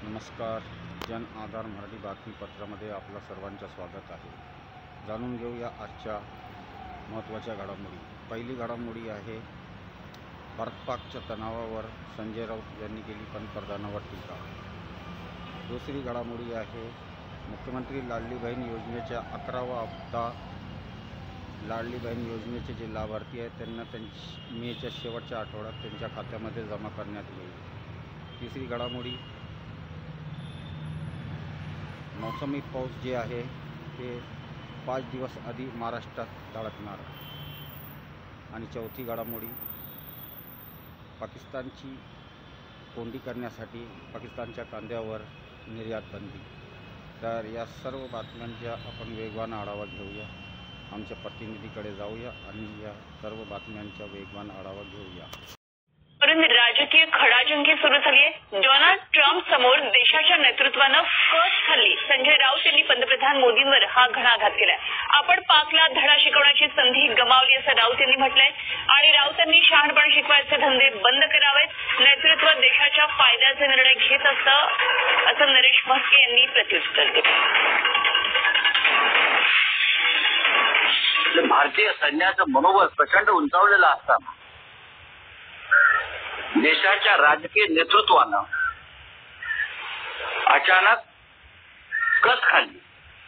नमस्कार. जन आधार मराठी बातमीपत्रामध्ये आपलं सर्वांचं स्वागत आहे. जाणून घेऊया आजच्या महत्त्वाच्या घडामोडी. पहिली घडामोडी आहे भारत-पाकच्या तणावावर संजय राऊत यांनी केली पंतप्रधानांवर टीका. दुसरी घडामोडी आहे मुख्यमंत्री लाडली बहीण योजनेच्या 11वा हप्ता. लाडली बहीण योजनेचे जे लाभार्थी आहेत त्यांना मेच्या शेवटच्या आठवड्यात त्यांच्या खात्यामध्ये जमा करण्यात येईल. तिसरी घडामोडी मौसमी पाऊस जे आहे ते 5 दिवस आधी महाराष्ट्रात धडकणार. आणि चौथी घडामोडी पाकिस्तानची कोंडी करण्यासाठी पाकिस्तानच्या कांद्यावर निर्यात बंदी. तर या सर्व बातम्यांचा आपण वेगवान आढावा घेऊया. आमच्या प्रतिनिधीकडे जाऊया आणि या सर्व बातम्यांचा वेगवान आढावा घेऊया. राजकीय खडाजंगी सुरू झाली आहे. डोनाल्ड ट्रम्प समोर देशाच्या नेतृत्वानं कस खाल्ली. संजय राऊत यांनी पंतप्रधान मोदींवर हा घणाघात केलाय. आपण पाकला धडा शिकवण्याची संधी गमावली असं राऊत यांनी म्हटलंय. आणि राऊतांनी शहाणपण शिकवायचे धंदे बंद करावेत. नेतृत्व देशाच्या फायद्याचे निर्णय घेत असतं असं नरेश म्हस्के यांनी प्रत्युत्तर दिलं. भारतीय सैन्याचं मनोबल प्रचंड उंचावलेलं असताना देशाच्या राजकीय नेतृत्वानं अचानक कस खाल्ली.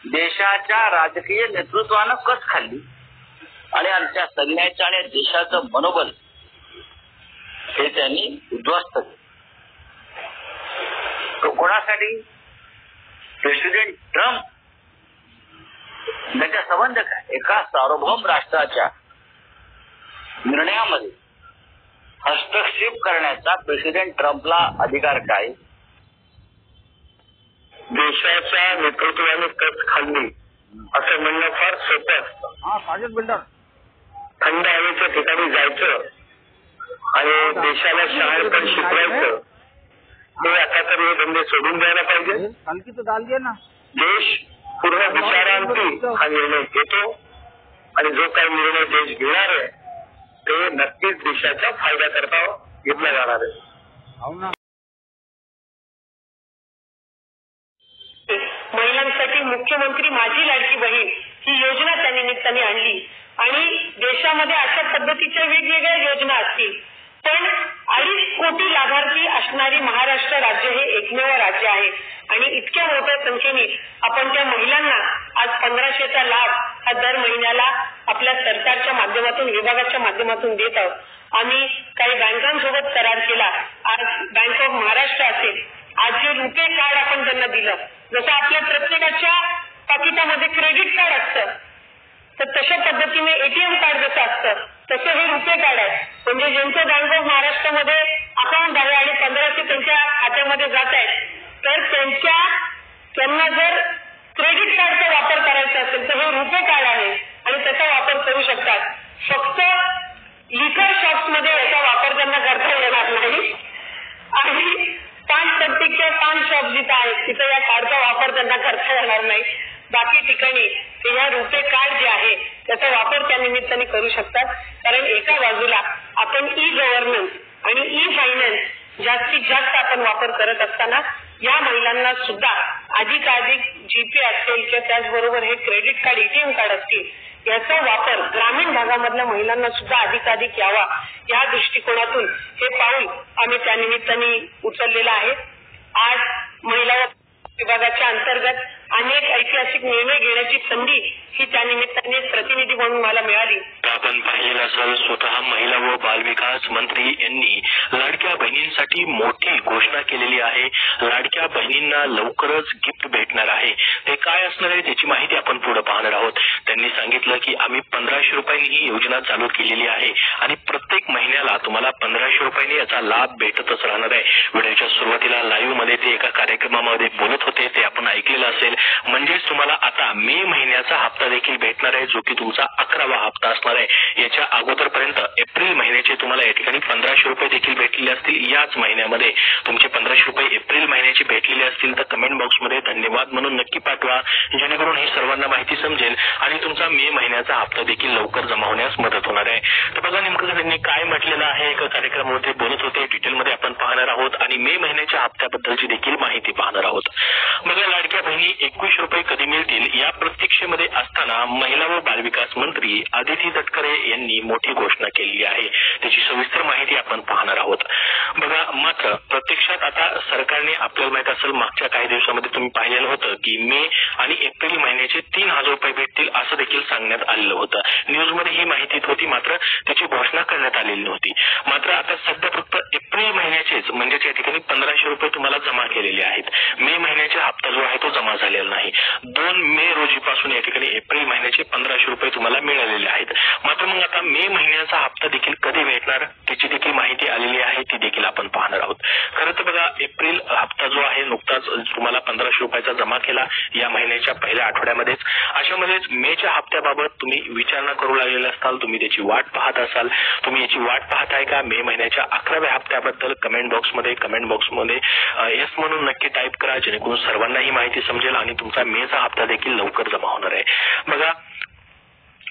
देशाच्या राजकीय नेतृत्वानं कस खाल्ली आणि आमच्या सैन्याच्या आणि देशाचं मनोबल हे त्यांनी उद्ध्वस्त केलं. तो कोणासाठी? प्रेसिडेंट ट्रम्प त्याच्या संबंध काय? एका सार्वभौम राष्ट्राच्या निर्णयामध्ये हस्तक्षेप करण्याचा प्रेसिडेंट ट्रम्पला अधिकार काय? देशाच्या नेतृत्वाने कस खाल्ली असं म्हणणं फार सोपं असतं. थंड हवेच्या ठिकाणी जायचं आणि देशाला शहाणपण शिकवायचं हे आता तर हे धंदे सोडून द्यायला पाहिजे. देश पूर्ण विचारांती हा निर्णय घेतो आणि जो काही निर्णय देश घेणार आहे ते नक्कीच देशाच्या फायद्याकरता घेतला जाणार आहे. महिलांसाठी मुख्यमंत्री माझी लाडकी बहीण ही योजना त्या निमित्ताने आणली आणि देशामध्ये अशा पद्धतीच्या वेगवेगळ्या योजना असतील. पण 2.5 कोटी लाभार्थी असणारी महाराष्ट्र राज्य हे एकमेव राज्य आहे आणि इतक्या मोठ्या संख्येने आपण त्या महिलांना आज 1500चा लाभ हा दर महिन्याला आपल्या सरकारच्या माध्यमातून विभागाच्या माध्यमातून देत आहोत. आम्ही काही बँकांसोबत करार केला. आज बँक ऑफ महाराष्ट्र असेल, आज जे रुपे कार्ड आपण त्यांना दिलं, जसं आपल्या प्रत्येकाच्या पाकिटामध्ये क्रेडिट कार्ड असतं तर तशा पद्धतीने एटीएम कार्ड जसं असतं तसं हे रुपे कार्ड आहे. म्हणजे ज्यांचं बँक ऑफ महाराष्ट्रामध्ये अकाउंट आहे आणि 1500 त्यांच्या खात्यामध्ये जात आहेत तर त्यांना जर क्रेडिट कार्डचा वापर करायचा असेल तर हे रुपे कार्ड आहे आणि त्याचा वापर करू शकतात. फक्त लिकर शॉप्समध्ये याचा वापर त्यांना करता येणार नाही आणि पानपट्टीच्या पान शॉप जिथं आहेत तिथं या कार्डचा वापर त्यांना करता येणार नाही. बाकी ठिकाणी ते या रुपे कार्ड जे आहे त्याचा वापर त्या निमित्ताने करू शकतात. कारण एका बाजूला आपण ई गव्हर्नन्स आणि ई फायनान्स जास्तीत जास्त आपण वापर करत असताना या महिलांना सुद्धा अधिकाधिक जीपे असेल किंवा त्याचबरोबर हे क्रेडिट कार्ड एटीएम कार्ड असतील याचा वापर ग्रामीण भागामधल्या महिलांना सुद्धा अधिकाधिक यावा या दृष्टिकोनातून हे पाऊल आम्ही त्या निमित्ताने उचललेलं आहे. आज महिला विभागाच्या अंतर्गत अनेक ऐतिहासिक निर्णय घेण्याची संधी ही त्या निमित्ताने प्रतिनिधी म्हणून मला मिळाली. आपण पाहिलेलं असेल स्वतः महिला व बालविकास मंत्री यांनी लाडक्या बहिणींसाठी मोठी घोषणा केलेली आहे. लाडक्या बहिणींना लवकरच गिफ्ट भेटणार आहे. ते काय असणार आहे त्याची माहिती आपण पुढे पाहणार आहोत. त्यांनी सांगितलं की आम्ही 1500 रुपयांनी ही योजना चालू केलेली आहे आणि प्रत्येक महिन्याला तुम्हाला 1500 रुपयांनी याचा लाभ भेटतच राहणार आहे. व्हिडिओच्या सुरुवातीला लाईव्ह मध्ये ते एका कार्यक्रमामध्ये बोलत होते, ते आपण ऐकलेलं असेल. म्हणजेच तुम्हाला आता मे महिन्याचा हप्ता देखील भेटणार आहे जो की तुमचा 11वा हप्ता असणार आहे. याच्या अगोदरपर्यंत एप्रिल महिन्याचे तुम्हाला या ठिकाणी 1500 रुपये देखील भेटलेले असतील. याच महिन्यामध्ये तुमचे 1500 रुपये एप्रिल महिन्याचे भेटलेले आलेले असतील तर कमेंट बॉक्समध्ये धन्यवाद म्हणून नक्की पाठवा, जेणेकरून ही सर्वांना माहिती समजेल आणि तुमचा मे महिन्याचा हप्ता देखील लवकर जमा होण्यास मदत होणार आहे. तर बघा नेमकं त्यांनी काय म्हटलेलं आहे, एका कार्यक्रमामध्ये बोलत होते, डिटेलमध्ये आपण पाहणार आहोत आणि मे महिन्याच्या हप्त्याबद्दलची देखील माहिती पाहणार आहोत. बघा लाडक्या बहिणी 21 रुपये कधी मिळतील या प्रतीक्षेमध्ये असताना महिला व बालविकास मंत्री आदिती तटकरे यांनी मोठी घोषणा केली आहे. त्याची सविस्तर माहिती आपण पाहणार आहोत. बघा मात्र प्रत्यक्षात आता सरकारने आपल्याला माहित असेल मागच्या काही दिवसामध्ये तुम्ही पाहिलेलं होतं की मे आणि एप्रिल महिन्याचे 3000 रुपये भेटतील असं देखील सांगण्यात आलेलं होतं. न्यूजमध्ये ही माहिती होती, मात्र त्याची घोषणा करण्यात आलेली नव्हती. मात्र आता सध्या फक्त एप्रिल महिन्याचेच म्हणजे या ठिकाणी 1500 रुपये तुम्हाला जमा केलेले आहेत. मे महिन्याचा हप्ता जो आहे तो जमा झालेला नाही. 2 मे रोजीपासून या ठिकाणी एप्रिल महिन्याचे 1500 रुपये तुम्हाला मिळालेले आहेत. मात्र मग आता मे महिन्याचा हप्ता देखील कधी भेटणार त्याची देखील माहिती आलेली आहे, ती देखील आपण पाहणार आहोत. खरं तर बघा एप्रिल हप्ता जो आहे नुकताच तुम्हाला 1500 रुपयाचा जमा केला या महिन्याच्या पहिल्या आठवड्यामध्येच. अशामध्येच मेच्या हप्त्याबाबत तुम्ही विचारणा करू लागलेले असाल, तुम्ही त्याची वाट पाहत असाल. तुम्ही याची वाट पाहताय का? मे महिन्याच्या 11व्या हप्त्याबद्दल कमेंट बॉक्समध्ये येस म्हणून नक्की टाईप करा, जेणेकरून सर्वांना ही माहिती समजेल आणि तुमचा मेचा हप्ता देखील लवकर जमा होणार आहे. बघा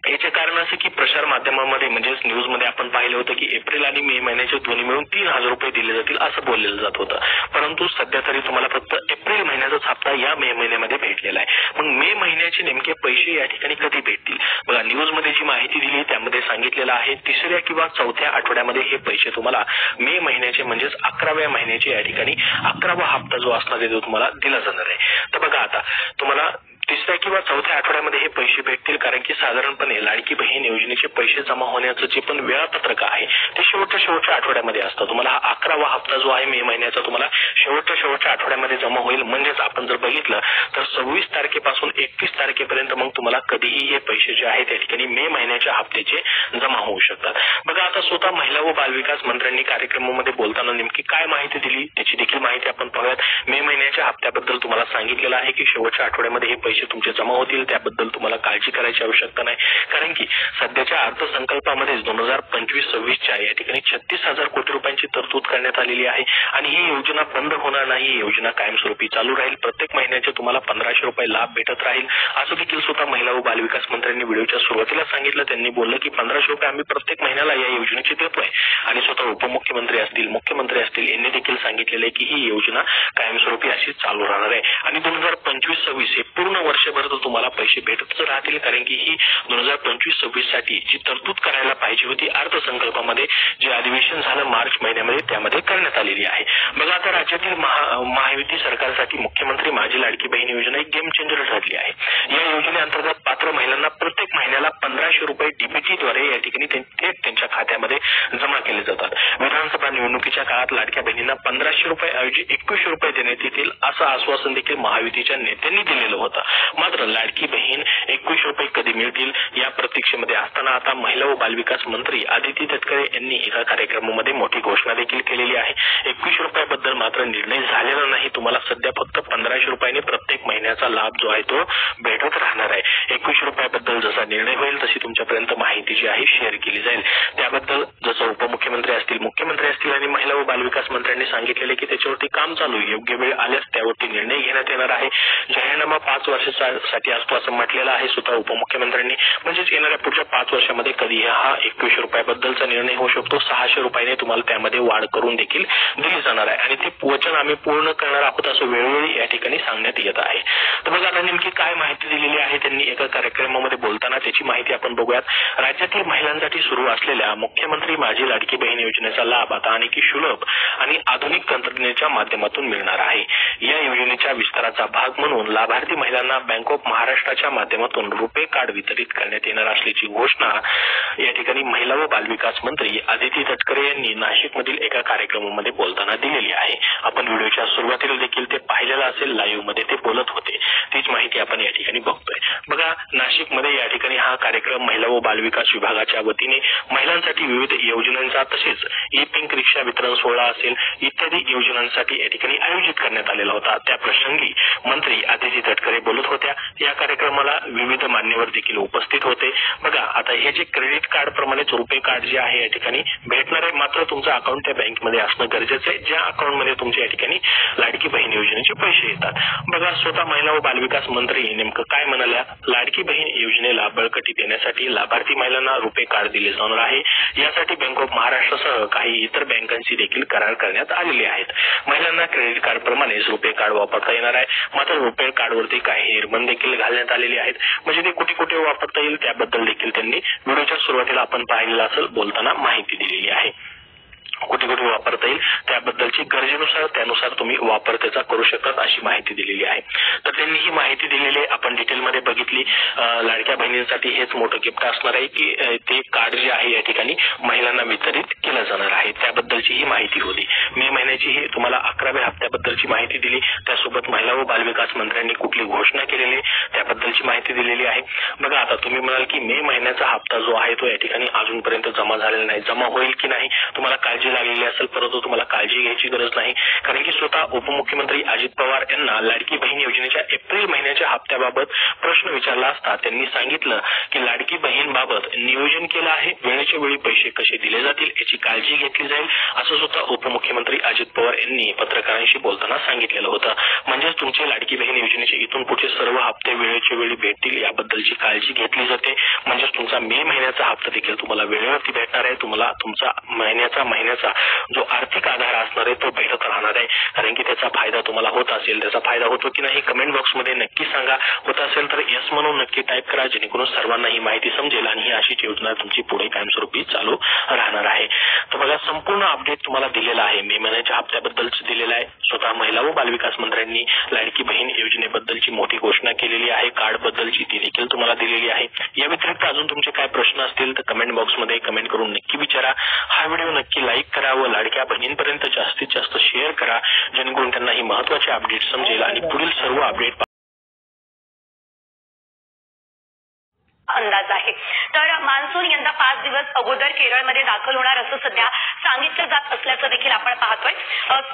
याचे कारण असे की प्रसार माध्यमांमध्ये म्हणजेच न्यूजमध्ये आपण पाहिलं होतं की एप्रिल आणि मे महिन्याचे दोन्ही मिळून 3000 रुपये दिले जातील असं बोललेलं जात होतं. परंतु सध्या तरी तुम्हाला फक्त एप्रिल महिन्याचाच हप्ता या मे महिन्यामध्ये भेटलेला आहे. मग मे महिन्याचे नेमके पैसे या ठिकाणी कधी भेटतील? बघा न्यूजमध्ये जी माहिती दिली त्यामध्ये सांगितलेलं आहे 3ऱ्या किंवा 4थ्या आठवड्यामध्ये हे पैसे तुम्हाला मे महिन्याचे म्हणजेच 11व्या महिन्याचे या ठिकाणी 11वा हप्ता जो असणार आहे तो तुम्हाला दिला जाणार आहे. तर बघा आता तुम्हाला 3ऱ्या किंवा 4थ्या आठवड्यामध्ये हे पैसे भेटतील, कारण की साधारणपणे लाडकी बहीण योजनेचे पैसे जमा होण्याचं जे पण वेळापत्रक आहे ते शेवटच्या आठवड्यामध्ये असतं. तुम्हाला हा 11वा हप्ता जो आहे मे महिन्याचा तुम्हाला शेवटच्या आठवड्यामध्ये जमा होईल. म्हणजेच आपण जर बघितलं तर 26 तारखेपासून 31 तारखेपर्यंत मग तुम्हाला कधीही हे पैसे जे आहेत त्या ठिकाणी मे महिन्याच्या हप्त्याचे जमा होऊ शकतात. बघा आता स्वतः महिला व बालविकास मंत्र्यांनी कार्यक्रमामध्ये बोलताना नेमकी काय माहिती दिली त्याची देखील माहिती आपण पाहूयात. मे महिन्याच्या हप्त्याबद्दल तुम्हाला सांगितलेलं आहे की शेवटच्या आठवड्यामध्ये हे पैसे तुमचे जमा होतील, त्याबद्दल तुम्हाला काळजी करायची आवश्यकता नाही. कारण की सध्याच्या अर्थसंकल्पामध्ये 2025-26च्या या ठिकाणी 36,000 कोटी रुपयांची तरतूद करण्यात आलेली आहे आणि ही योजना बंद होणार नाही. ही योजना कायमस्वरूपी चालू राहील. प्रत्येक महिन्याचे तुम्हाला 1500 रुपये लाभ भेटत राहील असं देखील स्वतः महिला व बालविकास मंत्र्यांनी व्हिडिओच्या सुरुवातीला सांगितलं. त्यांनी बोललं की 1500 रुपये आम्ही प्रत्येक महिन्याला या योजनेचे देतोय आणि स्वतः उपमुख्यमंत्री असतील मुख्यमंत्री असतील यांनी देखील सांगितलेलं आहे की ही योजना कायमस्वरूपी अशी चालू राहणार आहे आणि 2025-26 हे पूर्ण वर्षभर तुम्हाला पैसे भेटतच राहतील. कारण की ही 2025-26 साठी जी तरतूद करायला पाहिजे होती अर्थसंकल्पामध्ये जे अधिवेशन झालं मार्च महिन्यामध्ये त्यामध्ये करण्यात आलेली आहे. बघा आता राज्यातील महायुती सरकारसाठी मुख्यमंत्री माझी लाडकी बहीण योजना एक गेम चेंजर ठरली आहे. या योजनेअंतर्गत पात्र महिलांना प्रत्येक महिन्याला 1500 रुपये डीबीटीद्वारे या ठिकाणी थेट त्यांच्या खात्यामध्ये जमा केले जातात. विधानसभा निवडणुकीच्या काळात लाडक्या बहिणींना 1500 रुपये ऐवजी 2100 रुपये देण्यात येतील असं आश्वासन देखील महायुतीच्या नेत्यांनी दिलेलं होतं. मात्र लाडकी बहीण 21 रुपये कधी मिळतील या प्रतीक्षेमध्ये असताना आता महिला व बालविकास मंत्री आदिती तटकरे यांनी एका कार्यक्रमामध्ये मोठी घोषणा देखील केलेली आहे. 21 रुपयाबद्दल मात्र निर्णय झालेला नाही. तुम्हाला सध्या फक्त 1500 रुपयाने प्रत्येक महिन्याचा लाभ जो आहे तो भेटत राहणार आहे. 21 रुपयाबद्दल जसा निर्णय होईल तशी तुमच्यापर्यंत माहिती जी आहे शेअर केली जाईल. त्याबद्दल जसं उपमुख्यमंत्री असतील मुख्यमंत्री असतील आणि महिला व बालविकास मंत्र्यांनी सांगितलेले की त्याच्यावरती काम चालू आहे. योग्य वेळ आल्यास त्यावरती निर्णय घेण्यात येणार आहे. जाहीरनामा 5 वर्षासाठी असतो असं म्हटलेलं आहे स्वतः उपमुख्यमंत्र्यांनी. म्हणजेच येणाऱ्या पुढच्या 5 वर्षामध्ये कधी हा 21 रुपयाबद्दलचा निर्णय होऊ शकतो. 600 रुपयाने तुम्हाला त्यामध्ये वाढ करून देखील दिली जाणार आहे आणि ते वचन आम्ही पूर्ण करणार आहोत असं वेळोवेळी या ठिकाणी सांगण्यात येत आहे. तर बघा आता नेमकी काय माहिती दिलेली आहे त्यांनी एका कार्यक्रमामध्ये बोलताना त्याची माहिती आपण बघूयात. राज्यातील महिलांसाठी सुरू असलेल्या मुख्यमंत्री माझी लाडकी बहीण योजनेचा लाभ आता आणखी सुलभ आणि आधुनिक तंत्रज्ञानाच्या माध्यमातून मिळणार आहे. या योजनेच्या विस्ताराचा भाग म्हणून लाभार्थी महिलांना बँक ऑफ महाराष्ट्राच्या माध्यमातून रुपे कार्ड वितरित करण्यात येणार असल्याची घोषणा या ठिकाणी महिला व बालविकास मंत्री आदिती तटकरे यांनी नाशिकमधील एका कार्यक्रमामध्ये बोलताना दिलेली आहे. आपण व्हिडिओच्या सुरुवातीला देखील ते पाहिलेलं असेल, लाईव्ह मध्ये ते बोलत होते. तीच माहिती आपण या ठिकाणी बघतोय. बघा नाशिकमध्ये या ठिकाणी हा कार्यक्रम महिला व बालविकास विभागाच्या वतीने महिलांसाठी विविध योजनांचा तसेच ई पिंक रिक्षा वितरण सोहळा असेल इत्यादी योजनांसाठी या ठिकाणी आयोजित करण्यात आलेला केला होता. त्या प्रसंगी मंत्री आदिती तटकरे बोलत होत्या. या कार्यक्रमाला विविध मान्यवर देखील उपस्थित होते. बघा आता हे जे क्रेडिट कार्ड प्रमाणेच रुपे कार्ड जे आहे या ठिकाणी भेटणार आहे, मात्र तुमचं अकाउंट त्या बँकेमध्ये असणं गरजेचं आहे, ज्या अकाउंटमध्ये तुमच्या या ठिकाणी लाडकी बहीण योजनेचे पैसे येतात. बघा स्वतः महिला व बालविकास मंत्री नेमकं काय म्हणाल्या. लाडकी बहीण योजनेला बळकटी देण्यासाठी लाभार्थी महिलांना रुपे कार्ड दिले जाणार आहे. यासाठी बँक ऑफ महाराष्ट्रासह काही इतर बँकांशी देखील करार करण्यात आलेले आहेत. महिलांना क्रेडिट कार्ड प्रमाणेच रुपे कार्ड वापरता येणार आहे, मात्र रुपे कार्डवरती काही निर्बंध देखील घालण्यात आलेले आहेत. म्हणजे ते कुठे कुठे वापरता येईल त्याबद्दल देखील त्यांनी व्हिडिओच्या सुरुवातीला आपण पाहिलेलं असेल बोलताना माहिती दिलेली आहे. कुठे कुठे वापरता येईल त्याबद्दलची गरजेनुसार त्यानुसार तुम्ही वापर त्याचा करू शकतात अशी माहिती दिलेली आहे. तर त्यांनी ही माहिती दिलेली आहे, आपण डिटेलमध्ये बघितली. लाडक्या बहिणींसाठी हेच मोठं गिफ्ट असणार आहे की ते कार्ड जे आहे या ठिकाणी महिलांना वितरित केलं जाणार आहे. त्याबद्दलची ही माहिती होती. मे महिन्याची ही तुम्हाला 11व्या हप्त्याबद्दलची माहिती दिली. त्यासोबत महिला व बालविकास मंत्र्यांनी कुठली घोषणा केलेली त्याबद्दलची माहिती दिलेली आहे. बघा आता तुम्ही म्हणाल की मे महिन्याचा हप्ता जो आहे तो या ठिकाणी अजूनपर्यंत जमा झालेला नाही, जमा होईल की नाही तुम्हाला काळजी लागलेली असेल, परंतु तुम्हाला काळजी घ्यायची गरज नाही. कारण की स्वतः उपमुख्यमंत्री अजित पवार यांना लाडकी बहीण योजनेच्या एप्रिल महिन्याच्या हप्त्याबाबत प्रश्न विचारला असता त्यांनी सांगितलं की लाडकी बहीण बाबत नियोजन केलं आहे, वेळेच्या वेळी पैसे कसे दिले जातील याची काळजी घेतली जाईल असं स्वतः उपमुख्यमंत्री अजित पवार यांनी पत्रकारांशी बोलताना सांगितलेलं होतं. म्हणजेच तुमचे लाडकी बहीण योजनेचे इथून पुढचे सर्व हप्ते वेळेच्या वेळी भेटतील याबद्दलची काळजी घेतली जाते. म्हणजेच तुमचा मे महिन्याचा हप्ता देखील तुम्हाला वेळेवरती भेटणार आहे. तुम्हाला तुमचा महिन्याचा जो आर्थिक आधार असणार आहे तो भेटत राहणार आहे. कारण की त्याचा फायदा तुम्हाला होत असेल, त्याचा फायदा होतो की नाही कमेंट बॉक्समध्ये नक्की सांगा. होत असेल तर येस म्हणून नक्की टाईप करा, जेणेकरून सर्वांना ही माहिती समजेल आणि ही अशीच योजना तुमची पुढे कायमस्वरूपी चालू राहणार आहे. तर बघा संपूर्ण अपडेट तुम्हाला दिलेला आहे. मे महिन्याच्या हप्त्याबद्दलच दिलेला आहे. स्वतः महिला व बालविकास मंत्र्यांनी लाडकी बहीण योजनेबद्दलची मोठी घोषणा केलेली आहे. कार्ड बद्दलची ती देखील तुम्हाला दिलेली आहे. या व्यतिरिक्त अजून तुमचे काय प्रश्न असतील तर कमेंट बॉक्समध्ये कमेंट करून नक्की विचारा. हा व्हिडिओ नक्की लाईक करा व लाडक्या बहिणींपर्यंत जास्तीत जास्त शेअर करा, जेणेकरून त्यांना ही महत्त्वाची अपडेट समजेल आणि पुढील सर्व अपडेट अंदाज आहे. तर मान्सून यंदा 5 दिवस अगोदर केरळमध्ये दाखल होणार असं सध्या सांगितलं जात असल्याचं देखील आपण पाहतोय.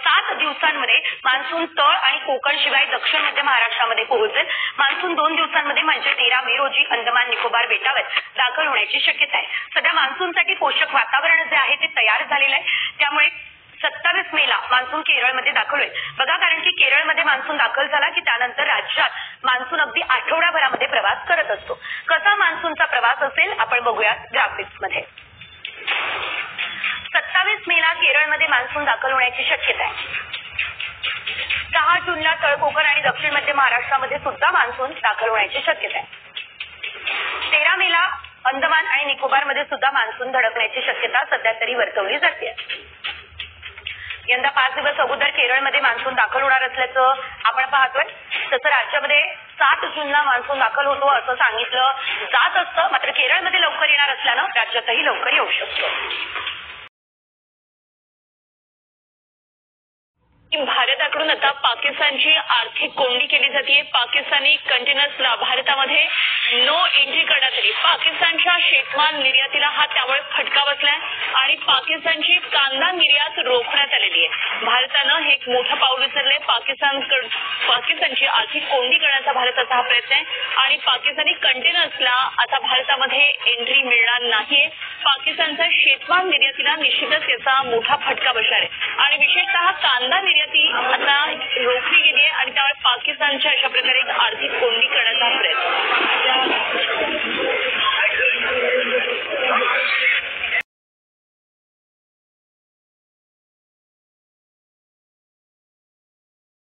7 दिवसांमध्ये मान्सून तळ आणि कोकण शिवाय दक्षिण मध्य महाराष्ट्रामध्ये पोहोचेल. मान्सून 2 दिवसांमध्ये म्हणजे 13 मे रोजी अंदमान निकोबार बेटावर दाखल होण्याची शक्यता आहे. सध्या मान्सूनसाठी पोषक वातावरण जे आहे ते तयार झालेलं आहे. त्यामुळे 27 मेला मान्सून केरळमध्ये दाखल होईल. बघा कारण की केरळमध्ये मान्सून दाखल झाला की त्यानंतर राज्यात मान्सून अगदी आठवड्याभरामध्ये प्रवास करत असतो. कसा मान्सूनचा प्रवास असेल आपण बघूयात ग्राफिक्समध्ये. 27 मेला केरळमध्ये मान्सून दाखल होण्याची शक्यता आहे. 6 जूनला तळ कोकण आणि दक्षिण मध्य महाराष्ट्रामध्ये सुद्धा मान्सून दाखल होण्याची शक्यता आहे. 13 मेला अंदमान आणि निकोबारमध्ये सुद्धा मान्सून धडकण्याची शक्यता सध्या तरी वर्तवली जाते. यंदा 5 दिवस अगोदर केरळमध्ये मान्सून दाखल होणार असल्याचं आपण पाहतोय. तसं राज्यामध्ये 7 जूनला मान्सून दाखल होतो असं सांगितलं जात असतं, मात्र केरळमध्ये लवकर येणार असल्यानं राज्यातही लवकर येऊ शकतो. भारताकडून आता पाकिस्तानची आर्थिक कोंडी केली जाते. पाकिस्तानी कंटेनर्सला भारतामध्ये नो एंट्री करण्यात आली. पाकिस्तानच्या शेतमाल निर्यातीला हा त्यामुळे फटका बसलाय आणि पाकिस्तानची कांदा निर्यात रोखण्यात आलेली आहे. भारतानं हे एक मोठं पाऊल उचललंय. पाकिस्तानची आर्थिक कोंडी करण्याचा भारताचा हा प्रयत्न आहे आणि पाकिस्तानी कंटेनर्सला आता भारतामध्ये एंट्री मिळणार नाहीये. पाकिस्तानच्या शेतमाल निर्यातीला निश्चितच याचा मोठा फटका बसणार आहे आणि विशेषतः कांदा निर्याती आता रोखली गेली आहे आणि त्यामुळे पाकिस्तानच्या अशा प्रकारे एक आर्थिक कोंडी करण्याचा